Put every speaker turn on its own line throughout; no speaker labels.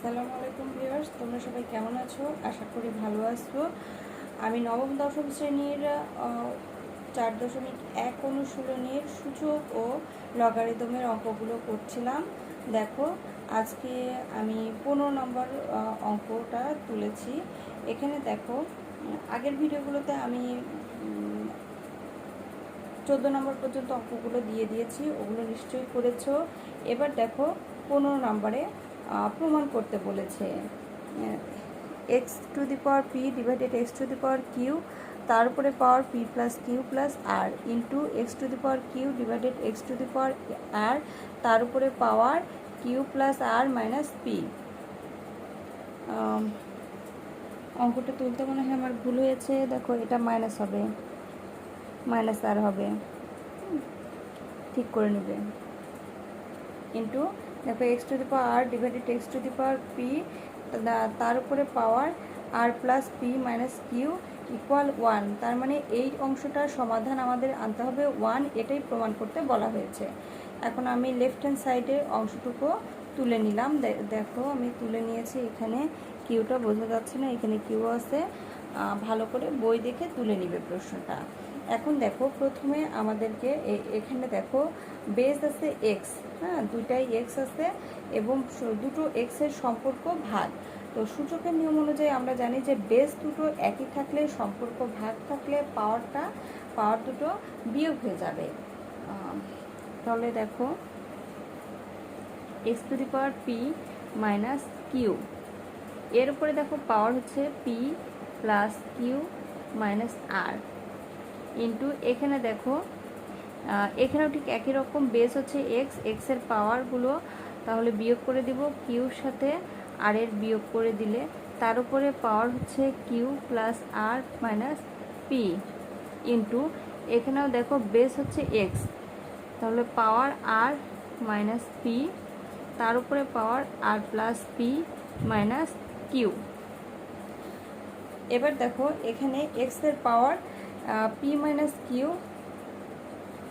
আসসালামু আলাইকুম ভিউয়ার্স, তোমরা সবাই কেমন আছো? আশা করি ভালো আছো। আমি নবম দশম শ্রেণীর 4.1 অনুশীলনীর সূচক ও লগারিদমের অঙ্কগুলো করছিলাম। দেখো, আজকে আমি 15 নম্বর অঙ্কটা তুলেছি। এখানে দেখো, আগের ভিডিওগুলোতে আমি 14 নম্বর পর্যন্ত অঙ্কগুলো দিয়ে দিয়েছি, ওগুলো নিশ্চয়ই করেছো। এবার দেখো 15 নম্বরে প্রমাণ করতে বলেছে x to the power p divided x to the power q, তার উপরে power p plus q plus r into x to the power Q divided x to the power r, তার উপরে পাওয়ার কিউ প্লাস আর minus p. অঙ্কটা তুলতে মনে হয় আমার ভুল হয়েছে। দেখো, এটা মাইনাস হবে, মাইনাস আর হবে, ঠিক করে নেবে। ইন্টু দেখো x to the power R divided x to the power p, তার উপরে power r plus P minus Q equal 1। তার মানে এই অংশটার সমাধান আমাদের আনতে হবে 1, এটাই প্রমাণ করতে বলা হয়েছে। এখন আমি লেফট হ্যান্ড সাইডের অংশটুকু তুলে নিলাম। দেখো, আমি তুলে নিয়েছি। এখানে কিউটা বোঝা যাচ্ছে না, এখানে কিউ আছে। ভালো করে বই দেখে তুলে নিবে প্রশ্নটা। এখন দেখো, প্রথমে আমাদেরকে এখানে দেখো বেস আছে এক্স, হ্যাঁ, দুইটাই এক্স আছে এবং দুটো এক্সের সম্পর্ক ভাগ। তো সূচকের নিয়ম অনুযায়ী আমরা জানি যে বেস দুটো একই থাকলে, সম্পর্ক ভাগ থাকলে পাওয়ার দুটো বিয়োগ হয়ে যাবে। তাহলে দেখো x to the power p minus q, এর উপরে দেখো পাওয়ার হচ্ছে পি প্লাস কিউ মাইনাস আর ইন্টু এখানে দেখো এখানেও ঠিক একই রকম, বেস হচ্ছে এক্স, এক্সের পাওয়ারগুলো তাহলে বিয়োগ করে দিব, কিউর সাথে আর এর বিয়োগ করে দিলে তার উপরে পাওয়ার হচ্ছে কিউ প্লাস আর মাইনাস পি ইন্টু এখানেও দেখো বেস হচ্ছে এক্স, তাহলে পাওয়ার আর মাইনাস পি, তার উপরে power r plus P minus Q. এবার দেখো এখানে এক্সের পাওয়ার পি মাইনাস কিউ,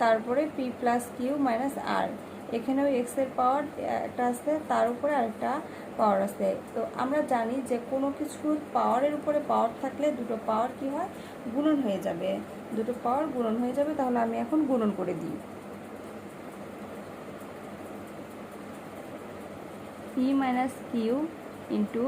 তারপরে পি প্লাস কিউ মাইনাস আর, এখানেও এক্সের পাওয়ার একটা আছে, তার উপরে আরেকটা পাওয়ার আছে। তো আমরা জানি যে কোনো কিছুর পাওয়ারের উপরে পাওয়ার থাকলে দুটো পাওয়ার কি হয়, গুণন হয়ে যাবে, দুটো পাওয়ার গুণন হয়ে যাবে। তাহলে আমি এখন গুণন করে দিই। P minus Q into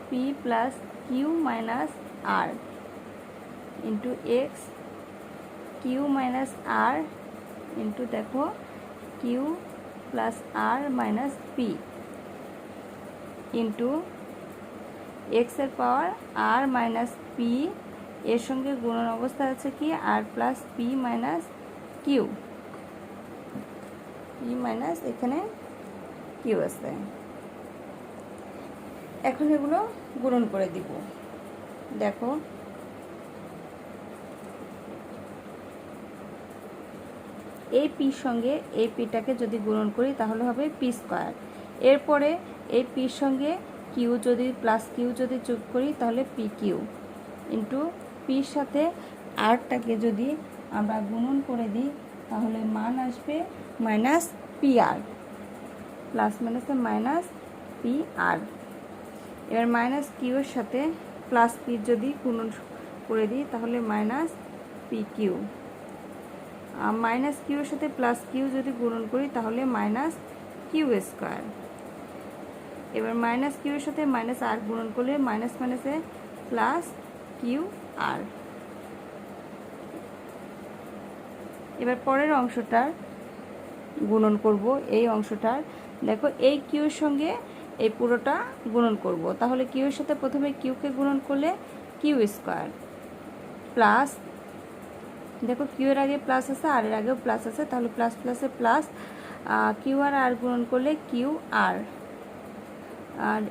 P plus Q minus আর ইন্টু এক্স কিউ মাইনাস আর ইন্টু দেখো কিউ প্লাস আর মাইনাস পি ইন্টু এক্সের পাওয়ার আর মাইনাস পি, এর সঙ্গে গুণন অবস্থা আছে কি R plus P minus Q, P minus এখানে কিউ আছে। এখন এগুলো গুণন করে দিব। দেখো এই পির সঙ্গে এই পিটাকে যদি গুণন করি তাহলে হবে পি স্কোয়ার। এরপরে এই পির সঙ্গে কিউ যদি প্লাস কিউ যদি যোগ করি তাহলে পি কিউ ইন্টু পির সাথে আরটাকে যদি আমরা গুণন করে দিই তাহলে মান আসবে মাইনাস পি আর, প্লাস মাইনাসে মাইনাস পি আর। এবার মাইনাস কিউর সাথে প্লাস পি যদি গুণন করে দিই তাহলে মাইনাস পি কিউ, মাইনাস কিউর সাথে প্লাস কিউ যদি গুণন করি তাহলে মাইনাস কিউ স্কোয়ার। এবার মাইনাস কিউর সাথে মাইনাস আর গুণন করলে মাইনাস মাইনাসে প্লাস কিউ আর। এবার পরের অংশটার গুণন করব, এই অংশটার দেখো এই কিউর সঙ্গে এই পুরোটা গুণন করব। তাহলে কিউর সাথে প্রথমে কিউকে গুণন করলে কিউ স্কোয়ার প্লাস, দেখো কিউ এর আগে প্লাস আছে আর এর আগেও প্লাস আছে, তাহলে প্লাস প্লাসে প্লাস কিউ আর গুণন করলে কিউ আর, আর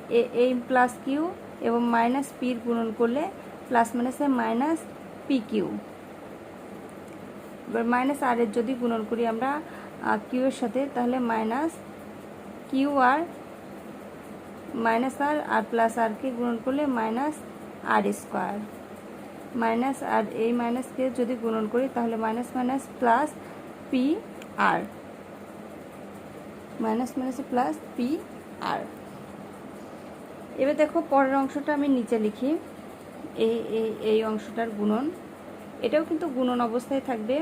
এই প্লাস কিউ এবং মাইনাস পির গুণন করলে প্লাস মাইনাসে মাইনাস পি কিউ। এবার মাইনাস আর এর যদি গুণন করি আমরা কিউ এর সাথে তাহলে মাইনাস কিউ আর মাইনাস আর প্লাস আরকে গুণন করলে মাইনাস আর স্কোয়ার, মাইনাস আর এই মাইনাসকে যদি গুণন করি তাহলে minus minus plus P R, minus মাইনাসে প্লাস পি আর। এবার দেখো পরের অংশটা আমি নিচে লিখি, এই অংশটার গুণন, এটাও কিন্তু গুণন অবস্থায় থাকবে।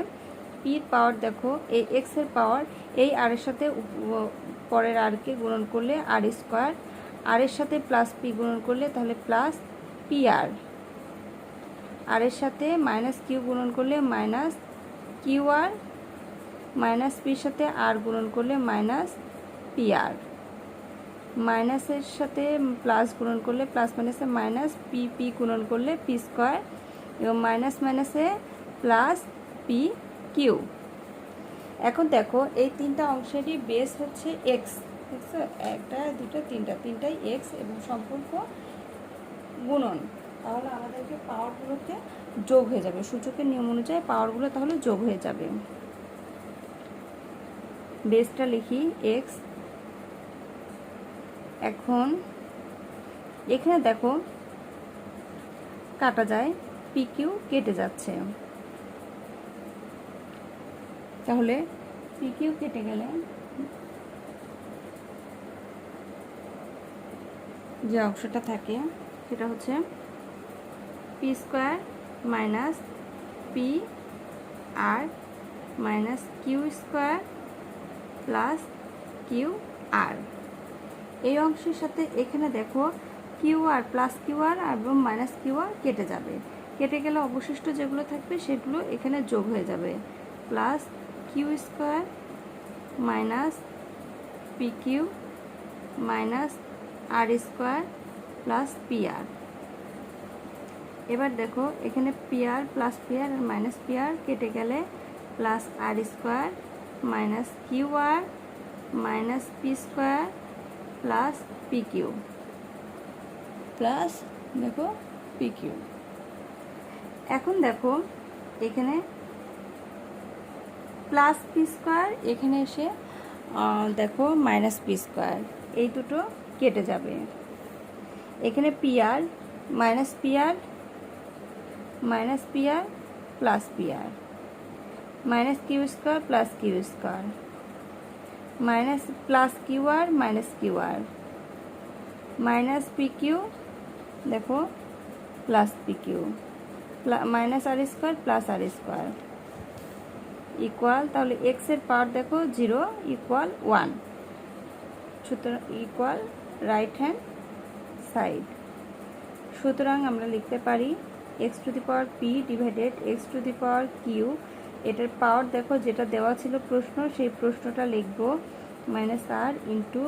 পির পাওয়ার দেখো এই এক্সের পাওয়ার এই আর এর সাথে পরের আরকে গুণন করলে আর স্কোয়ার, আর এর সাথে প্লাস পি গুণন করলে তাহলে প্লাস পি আর এর সাথে মাইনাস কিউ গুণন করলে মাইনাস কিউ আর, মাইনাস পির সাথে আর গুণন করলে মাইনাস পি আর, মাইনাসের সাথে প্লাস গুণন করলে প্লাস মাইনাসে মাইনাস পি পি গুণন করলে পি স্কোয়ার, এবং মাইনাস মাইনাসে প্লাস পি কিউ। এখন দেখো এই তিনটা অংশেরই বেস হচ্ছে এক্স, দেখছো একটা দুটো তিনটাই এক্স এবং সম্পর্ক গুণন, তাহলে আমাদেরকে পাওয়ারগুলোকে যোগ হয়ে যাবে, সূচকের নিয়ম অনুযায়ী পাওয়ারগুলো তাহলে যোগ হয়ে যাবে। বেসটা লিখি এক্স। এখন এখানে দেখো কাটা যায়, পি কিউ কেটে যাচ্ছে, তাহলে পি কিউ কেটে গেলে যে অংশটা থাকে সেটা হচ্ছে P square minus P R minus Q square plus Q R. এই অংশের সাথে এখানে দেখো Q R plus Q R এবং মাইনাস কিউ আর কেটে যাবে, কেটে গেলে অবশিষ্ট যেগুলো থাকবে সেগুলো এখানে যোগ হয়ে যাবে, plus Q square minus P Q minus R square plus P R. এবার দেখো এখানে P R plus P R R minus P R কেটে গেলে plus R square minus Q R minus P square plus P Q plus দেখো P Q. এখন দেখো এখানে plus P square, এখানে এসে দেখো মাইনাস পি স্কোয়ার, এই দুটো কেটে যাবে। এখানে P R minus P R minus P R plus P R, minus Q square plus Q square, minus plus Q R minus Q R, minus P Q দেখো plus P Q, minus R square plus R square equal, তাহলে এক্সের পাওয়ার দেখো 0 equal 1, সুতরাং equal right hand side. সুতরাং আমরা লিখতে পারি x to the power p divided x to the power q, এটার পাওয়ার দেখো যেটা দেওয়া ছিল প্রশ্ন সেই প্রশ্নটা লিখব minus R into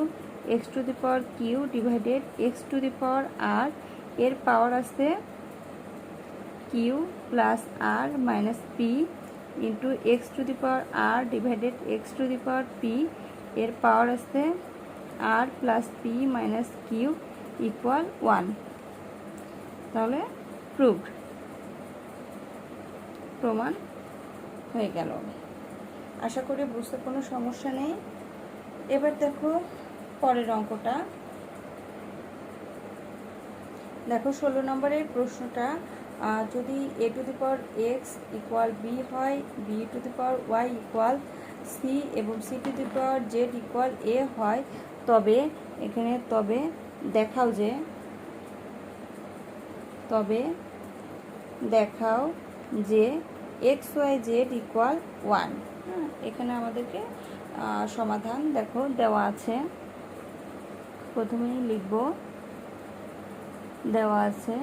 x to the power Q divided x to the power R, এর পাওয়ার আসছে Q plus R minus P into x to the power R divided x to the power P, এর power আসছে R plus P minus Q equal 1। তাহলে proved, প্রমাণ হয়ে গেল। আশা করি বুঝতে কোনো সমস্যা নেই। এবার দেখো পরের অঙ্কটা, দেখো 16 নম্বরের প্রশ্নটা, যদি A to the power X equal B হয়, B to the power Y equal C এবং C to the power Z equal A হয়, তবে এখানে তবে দেখাও যে এক্স ওয়াই জেড ইকুয়াল 1। এখানে আমাদেরকে সমাধান দেখো দেওয়া আছে, প্রথমেই লিখব দেওয়া আছে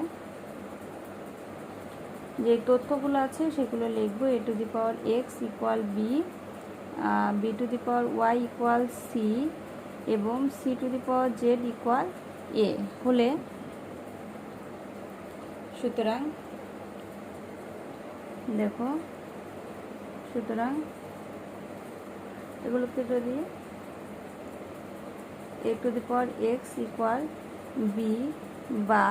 যে তথ্যগুলো আছে সেগুলো লিখব। A to the power X equal B, B to the power Y equal C এবং C to the power Z equal A হলে, সুতরাং দেখো সুতরাং এগুলোকে যদি A to the power X equal B বা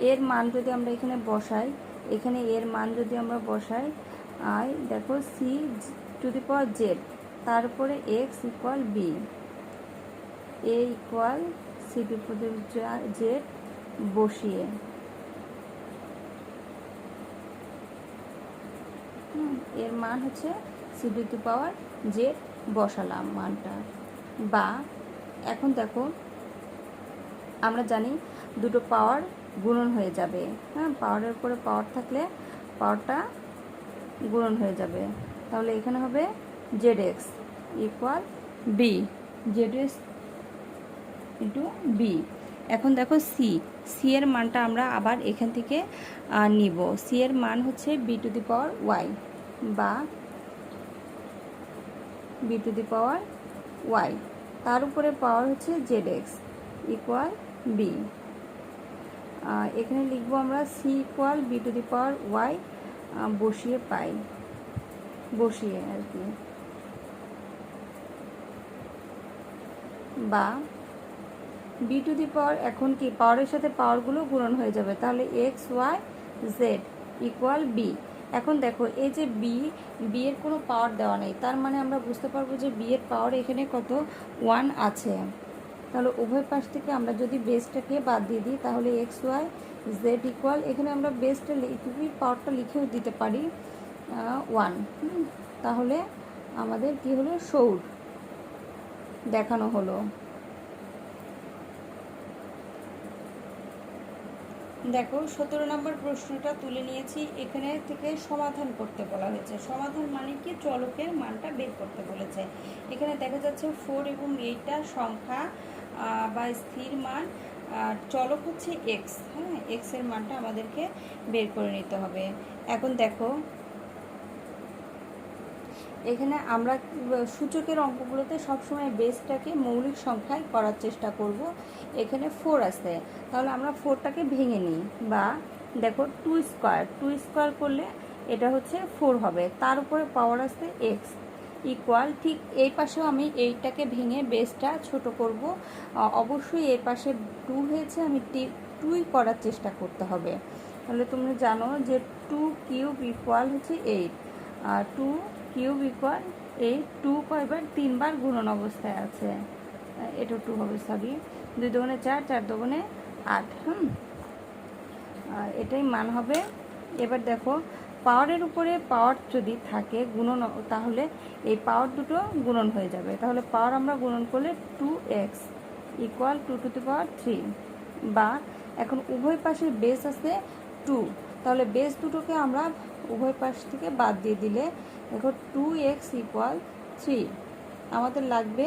এর মান যদি আমরা এখানে বসাই, এখানে এর মান যদি আমরা বসাই দেখো C to the power Z, তারপরে X equal B, A equal C to the power Z বসিয়ে এর মান হচ্ছে C to the power Z বসালাম মানটা, বা এখন দেখো আমরা জানি দুটো পাওয়ার গুণন হয়ে যাবে, হ্যাঁ, পাওয়ারের উপরে পাওয়ার থাকলে পাওয়ারটা গুণন হয়ে যাবে। তাহলে এখানে হবে ZX equal b, ZX into b. এখন দেখো সি এর মানটা আমরা আবার এখান থেকে নিব। সি এর মান হচ্ছে B to the power Y বা B to the power Y, তার উপরে পাওয়ার হচ্ছে ZX ইকুয়াল বি। এখানে লিখবো আমরা c equal b to the power y, বসিয়ে পাই, বসিয়ে আর কি, বা বি টু দি পাওয়ার, এখন কি পাওয়ারের সাথে পাওয়ারগুলো গুণন হয়ে যাবে, তাহলে x y z equal b. এখন দেখো এই যে বি এর কোনো পাওয়ার দেওয়া নেই, তার মানে আমরা বুঝতে পারবো যে বি এর পাওয়ার এখানে কত 1 আছে। তাহলে উভয় পাশ থেকে আমরা যদি বেসটাকে বাদ দিয়ে দিই তাহলে এক্স ওয়াই জেড ইকুয়াল, এখানে আমরা বেসটা পাওয়ারটা লিখেও দিতে পারি 1। তাহলে আমাদের কি হলো, সৌর দেখানো হলো। দেখো 17 নম্বর প্রশ্নটা তুলে নিয়েছি, এখানে থেকে সমাধান করতে বলা হয়েছে। সমাধান মানে কি, চলকের মানটা বের করতে বলেছে। এখানে দেখা যাচ্ছে 4 এবং 8টা সংখ্যা বা স্থির মান, চলক হচ্ছে এক্স, হ্যাঁ, এক্স এর মানটা আমাদেরকে বের করে নিতে হবে। এখন দেখো এখানে আমরা সূচকের অঙ্কগুলোতে সবসময় বেসটাকে মৌলিক সংখ্যায় করার চেষ্টা করব। এখানে 4 আছে, তাহলে আমরা 4টাকে ভেঙে নিই, বা দেখো 2 স্কোয়ার করলে এটা হচ্ছে 4 হবে, তার উপরে পাওয়ার আছে এক্স ইকুয়াল, ঠিক এই পাশেও আমি এইটাকে ভেঙে বেসটা ছোট করব। অবশ্যই এই পাশে 2 হয়েছে, আমি 2ই করার চেষ্টা করতে হবে। তাহলে তুমি জানো যে 2 কিউব ইকুয়াল হচ্ছে 8, আর 2 কিউব ইকুয়াল 8, 2 কয়বার, 3বার গুণন অবস্থায় আছে, এটা 2 হবে, সরি, 2 দুগুণে 4, 4 দুগুণে 8, এটাই মান হবে। এবার দেখো পাওয়ারের উপরে পাওয়ার যদি থাকে গুণন, তাহলে এই পাওয়ার দুটো গুণন হয়ে যাবে। তাহলে পাওয়ার আমরা গুণন করলে 2x ইকুয়াল 2 টু দি পাওয়ার 3, বা এখন উভয় পাশের বেস আছে 2, তাহলে বেস দুটোকে আমরা উভয় পাশ থেকে বাদ দিয়ে দিলে দেখো 2x ইকুয়াল 3, আমাদের লাগবে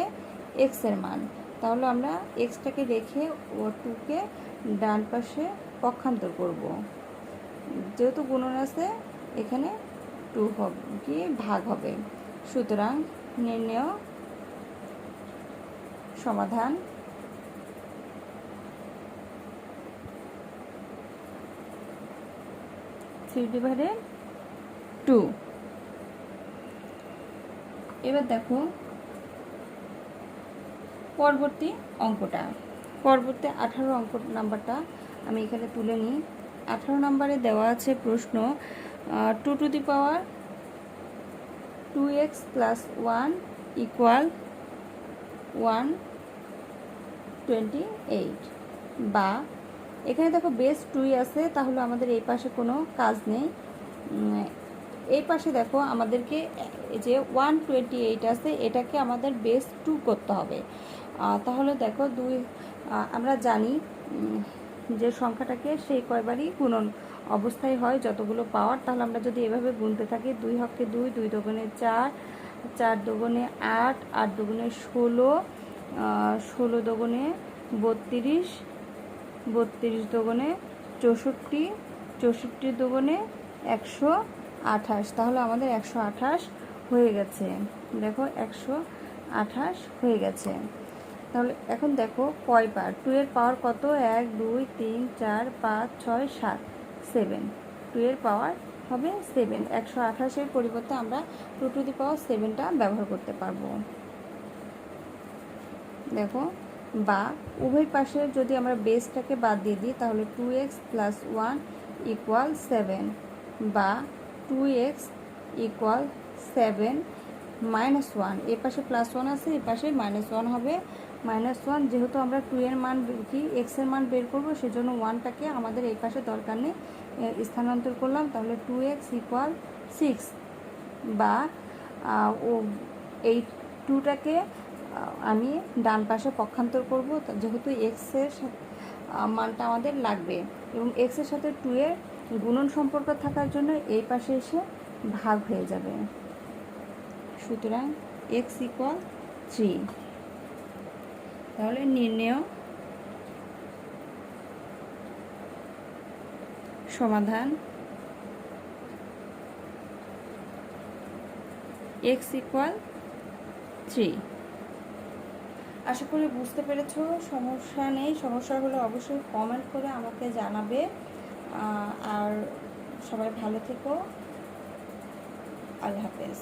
x এর মান। তাহলে আমরা এক্সটাকে রেখে ও 2কে ডান পাশে পক্ষান্তর করব, যেহেতু গুণন আছে এখানে 2 হবে কি ভাগ হবে। সুতরাং নির্ণেয় সমাধান (3/2). এবার দেখো পরবর্তী অঙ্কটা, পরবর্তী 18 অঙ্ক নাম্বারটা আমি এখানে তুলে নিই। 18 নম্বরে দেওয়া আছে প্রশ্ন 2 two the power 2x plus 1 equal 128, বা এখানে দেখো বেস 2 আছে, তাহলে আমাদের এই পাশে কোনো কাজ নেই। এই পাশে দেখো আমাদেরকে যে 128 আছে, এটাকে আমাদের বেস 2 করতে হবে। তাহলে দেখো আমরা জানি যে সংখ্যাটাকে সেই কয়বারই গুণন অবস্থায় হয় যতগুলো পাওয়ার। তাহলে আমরা যদি এভাবে গুনতে থাকি 2 হকে 2, 2 দুগুণে 4, 4 দুগুণে 8, 8 দুগুণে 16, 16 দুগুণে 32, 32 দুগুণে 64, 64 দুগুণে 128, তাহলে আমাদের 128 হয়ে গেছে। দেখো 128 হয়ে গেছে। তাহলে এখন দেখো কয় বার, 2 এর পাওয়ার কত, 1 2 3 4 5 6 7, 7, 2 এর পাওয়ার হবে 7। 128-এর পরিবর্তে আমরা 2 টু দি পাওয়ার 7টা ব্যবহার করতে পারবো। দেখো, বা উভয় পাশে যদি আমরা বেসটাকে বাদ দিয়ে দিই তাহলে 2x প্লাস 1 ইকুয়াল 7, বা 2x ইকুয়াল 7 মাইনাস 1, এ পাশে প্লাস 1 আছে, এ পাশে মাইনাস 1 হবে। -1, যেহেতু আমরা 2 এর মান কি x এর মান বের করবো, সেজন্য 1টাকে আমাদের এই পাশে দরকার নেই, স্থানান্তর করলাম। তাহলে 2x ইকুয়াল 6, বা এই 2টাকে আমি ডান পাশে পক্ষান্তর করব, যেহেতু এক্সের মানটা আমাদের লাগবে এবং এক্সের সাথে 2 এর গুণন সম্পর্ক থাকার জন্য এই পাশে এসে ভাগ হয়ে যাবে। সুতরাং এক্স ইকুয়াল 3। তাহলে নির্ণেয় সমাধান এক্স ইকুয়াল 3। আশা করি বুঝতে পেরেছো। সমস্যা নেই, সমস্যা হলে অবশ্যই কমেন্ট করে আমাকে জানাবে। আর সবাই ভালো থেকো। আল্লাহ হাফেজ।